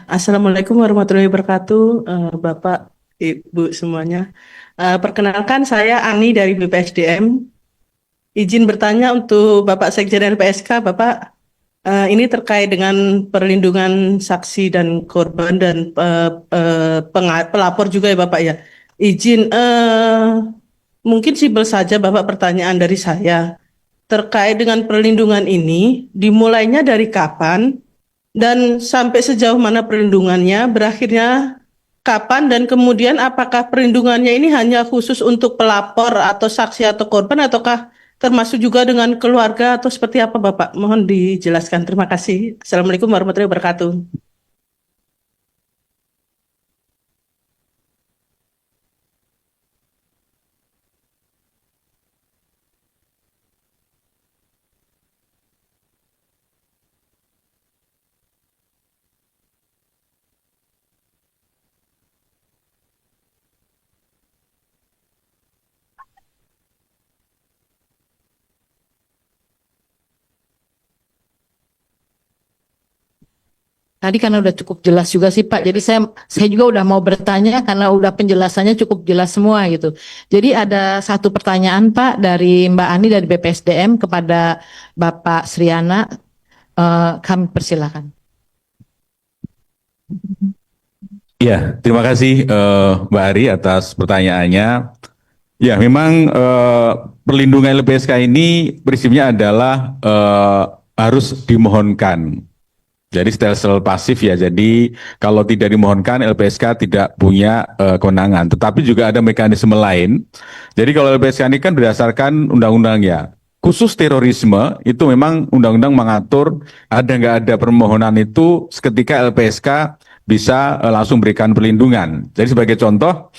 Assalamualaikum warahmatullahi wabarakatuh, Bapak, Ibu semuanya. Perkenalkan saya Ani dari BPSDM. Izin bertanya untuk Bapak Sekjen LPSK, Bapak. Ini terkait dengan perlindungan saksi dan korban dan pelapor juga ya Bapak ya. Izin, mungkin simpel saja Bapak pertanyaan dari saya. Terkait dengan perlindungan ini, dimulainya dari kapan? Dan sampai sejauh mana perlindungannya, berakhirnya kapan, dan kemudian apakah perlindungannya ini hanya khusus untuk pelapor atau saksi atau korban, ataukah termasuk juga dengan keluarga atau seperti apa Bapak? Mohon dijelaskan. Terima kasih. Assalamualaikum warahmatullahi wabarakatuh. Tadi karena udah cukup jelas juga sih Pak. Jadi saya juga udah mau bertanya karena udah penjelasannya cukup jelas semua gitu. Jadi ada satu pertanyaan Pak dari Mbak Ani dari BPSDM kepada Bapak Sriana. Kami persilakan. Ya, terima kasih Mbak Ari atas pertanyaannya. Ya, memang perlindungan LPSK ini prinsipnya adalah harus dimohonkan. Jadi stelsel pasif ya. Jadi kalau tidak dimohonkan LPSK tidak punya kewenangan. Tetapi juga ada mekanisme lain. Jadi kalau LPSK ini kan berdasarkan undang-undang ya. Khusus terorisme itu memang undang-undang mengatur ada nggak ada permohonan itu seketika LPSK bisa langsung berikan perlindungan. Jadi sebagai contoh,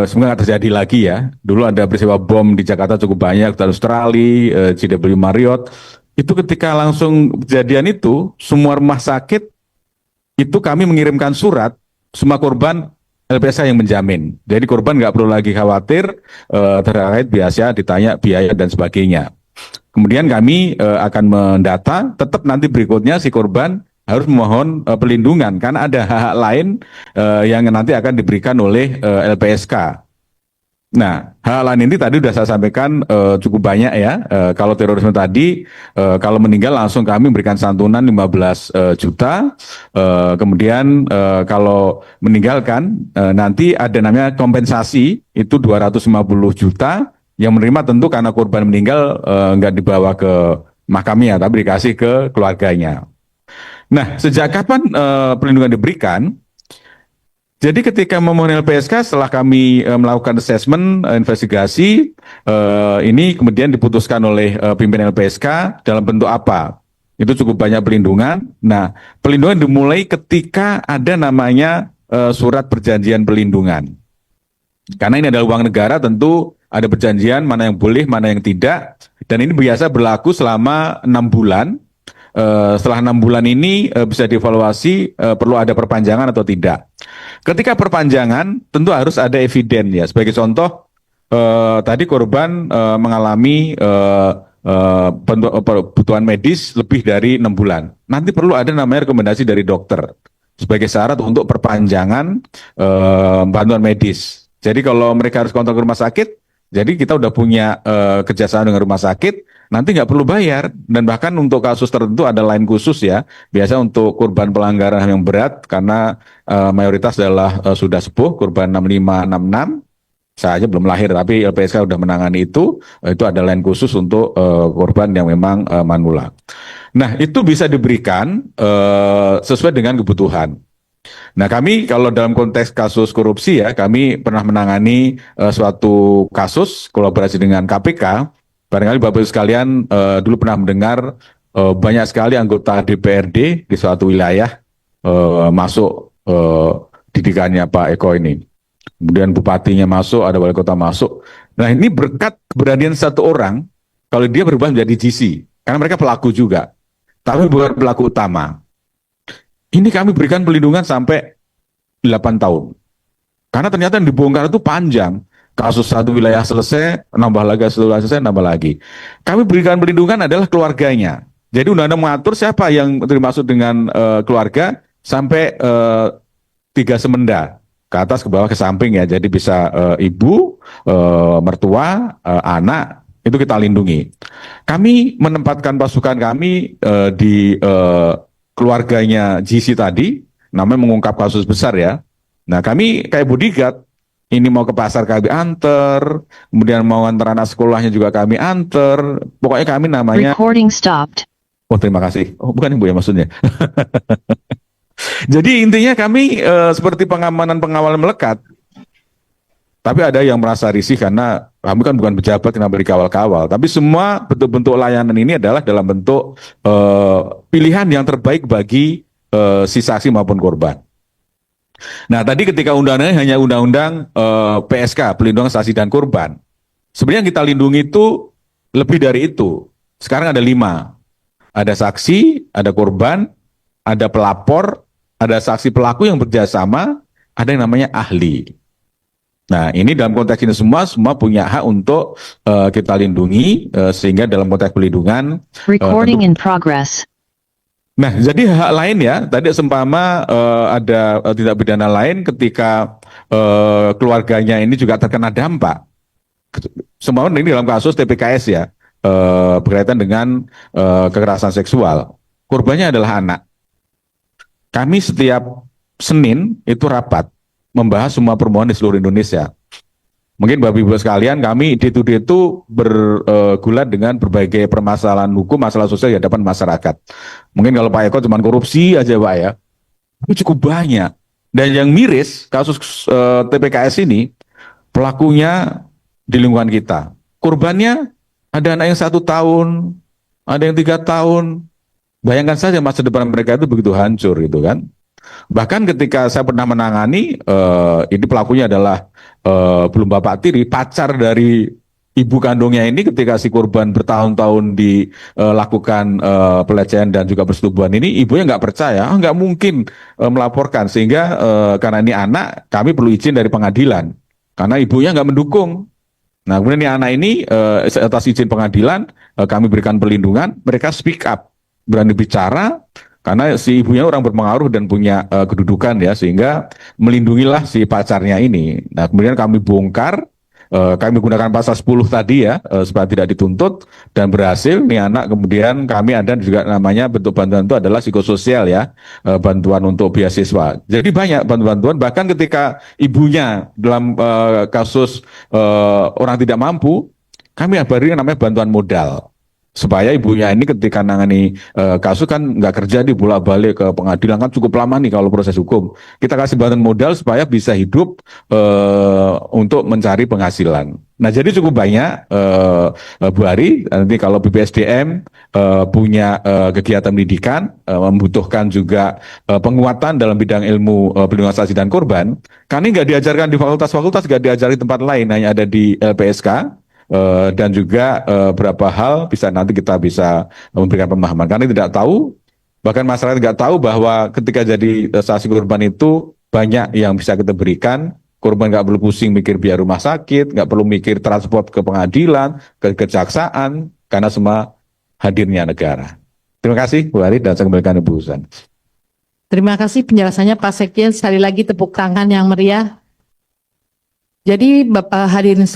semoga nggak terjadi lagi ya. Dulu ada peristiwa bom di Jakarta cukup banyak, di Australia, JW Marriott. Itu ketika langsung kejadian itu, semua rumah sakit itu kami mengirimkan surat, semua korban LPSK yang menjamin. Jadi korban nggak perlu lagi khawatir terkait biasa ditanya biaya dan sebagainya. Kemudian kami akan mendata, tetap nanti berikutnya si korban harus memohon perlindungan karena ada hak-hak lain yang nanti akan diberikan oleh LPSK. Nah, hal lain ini tadi sudah saya sampaikan cukup banyak ya. Kalau terorisme tadi, kalau meninggal langsung kami memberikan santunan 15 juta. Kemudian kalau meninggalkan, nanti ada namanya kompensasi, itu 250 juta. Yang menerima tentu karena korban meninggal nggak dibawa ke mahkamah, tapi dikasih ke keluarganya. Nah, sejak kapan perlindungan diberikan? Jadi ketika memohon LPSK setelah kami melakukan assessment, investigasi, ini kemudian diputuskan oleh pimpinan LPSK dalam bentuk apa? Itu cukup banyak perlindungan. Nah, perlindungan dimulai ketika ada namanya surat perjanjian perlindungan. Karena ini adalah uang negara, tentu ada perjanjian mana yang boleh, mana yang tidak. Dan ini biasa berlaku selama 6 bulan. Setelah 6 bulan ini bisa dievaluasi perlu ada perpanjangan atau tidak. Ketika perpanjangan tentu harus ada eviden ya. Sebagai contoh tadi korban mengalami kebutuhan medis lebih dari 6 bulan. Nanti perlu ada namanya rekomendasi dari dokter sebagai syarat untuk perpanjangan bantuan medis. Jadi kalau mereka harus kontak ke rumah sakit, jadi kita udah punya kerjasama dengan rumah sakit, nanti nggak perlu bayar. Dan bahkan untuk kasus tertentu ada line khusus ya. Biasa untuk korban pelanggaran HAM yang berat, karena mayoritas adalah sudah sepuh, korban 65, 66. Saya aja belum lahir, tapi LPSK sudah menangani itu ada line khusus untuk korban yang memang manula. Nah, itu bisa diberikan sesuai dengan kebutuhan. Nah, kami kalau dalam konteks kasus korupsi ya, kami pernah menangani suatu kasus kolaborasi dengan KPK. Barangkali Bapak Ibu sekalian dulu pernah mendengar banyak sekali anggota DPRD di suatu wilayah masuk didikannya Pak Eko ini. Kemudian bupatinya masuk, ada wali kota masuk. Nah, ini berkat keberanian satu orang, kalau dia berubah menjadi GC, karena mereka pelaku juga, tapi bukan pelaku utama. Ini kami berikan perlindungan sampai 8 tahun. Karena ternyata yang dibongkar itu panjang. Kasus satu wilayah selesai, nambah lagi, satu wilayah selesai, nambah lagi. Kami berikan perlindungan adalah keluarganya. Jadi undang-undang mengatur siapa yang termasuk dengan keluarga, sampai 3 semenda ke atas, ke bawah, ke samping ya. Jadi bisa ibu, mertua, anak itu kita lindungi. Kami menempatkan pasukan kami di keluarganya GC tadi, namanya mengungkap kasus besar ya. Nah kami kayak bodyguard, ini mau ke pasar kami anter, kemudian mau antar anak sekolahnya juga kami anter. Pokoknya kami namanya. Recording stopped. Oh terima kasih. Oh bukan ibu ya maksudnya. Jadi intinya kami seperti pengamanan pengawal melekat. Tapi ada yang merasa risih karena kami kan bukan pejabat yang dikawal-kawal. Tapi semua bentuk-bentuk layanan ini adalah dalam bentuk pilihan yang terbaik bagi si saksi maupun korban. Nah tadi ketika undang-undangnya hanya undang-undang PSK, pelindungan saksi dan korban. Sebenarnya yang kita lindungi itu lebih dari itu. Sekarang ada 5. Ada saksi, ada korban, ada pelapor, ada saksi pelaku yang bekerjasama, ada yang namanya ahli. Nah ini dalam konteks ini semua punya hak untuk kita lindungi sehingga dalam konteks pelindungan. Recording in progress. Nah jadi hak lain ya, tadi seumpama ada tindak pidana lain ketika keluarganya ini juga terkena dampak. Seumpama ini dalam kasus TPKS ya, berkaitan dengan kekerasan seksual. Korbannya adalah anak. Kami setiap Senin itu rapat membahas semua permohonan di seluruh Indonesia. Mungkin Bapak Ibu sekalian, kami di itu bergulat dengan berbagai permasalahan hukum, masalah sosial di hadapan masyarakat. Mungkin kalau Pak Eko cuma korupsi aja Pak ya, itu cukup banyak. Dan yang miris kasus TPKS ini, pelakunya di lingkungan kita. Korbannya ada anak yang 1 tahun, ada yang 3 tahun. Bayangkan saja masa depan mereka itu begitu hancur gitu kan. Bahkan ketika saya pernah menangani, ini pelakunya adalah belum bapak tiri, pacar dari ibu kandungnya ini ketika si korban bertahun-tahun dilakukan pelecehan dan juga persetubuhan ini, ibunya nggak percaya, nggak mungkin melaporkan. Sehingga karena ini anak, kami perlu izin dari pengadilan. Karena ibunya nggak mendukung. Nah kemudian ini anak ini atas izin pengadilan, kami berikan perlindungan, mereka speak up, berani bicara, karena si ibunya orang berpengaruh dan punya kedudukan ya, sehingga melindungilah si pacarnya ini. Nah kemudian kami bongkar, kami gunakan pasal 10 tadi ya, supaya tidak dituntut, dan berhasil nih anak. Kemudian kami ada juga namanya bentuk bantuan itu adalah psikososial ya, bantuan untuk beasiswa. Jadi banyak bantuan-bantuan, bahkan ketika ibunya dalam kasus orang tidak mampu, kami beri yang namanya bantuan modal. Supaya ibunya ini ketika nangani kasus kan nggak kerja di bolak-balik ke pengadilan, kan cukup lama nih kalau proses hukum. Kita kasih bantuan modal supaya bisa hidup untuk mencari penghasilan. Nah jadi cukup banyak Bu Ari, nanti kalau BPSDM punya kegiatan pendidikan, membutuhkan juga penguatan dalam bidang ilmu perlindungan saksi dan korban. Karena nggak diajarkan di fakultas-fakultas, nggak diajarkan di tempat lain, hanya ada di LPSK. Dan juga beberapa hal nanti kita bisa memberikan pemahaman. Karena tidak tahu, bahkan masyarakat nggak tahu bahwa ketika jadi saksi korban itu banyak yang bisa kita berikan. Korban nggak perlu pusing mikir biaya rumah sakit, nggak perlu mikir transport ke pengadilan, ke kejaksaan, karena semua hadirnya negara. Terima kasih Bu Ari, dan saya kembalikan Ibu Susan. Terima kasih penjelasannya Pak Sekjen. Sekali lagi tepuk tangan yang meriah. Jadi Bapak hadirin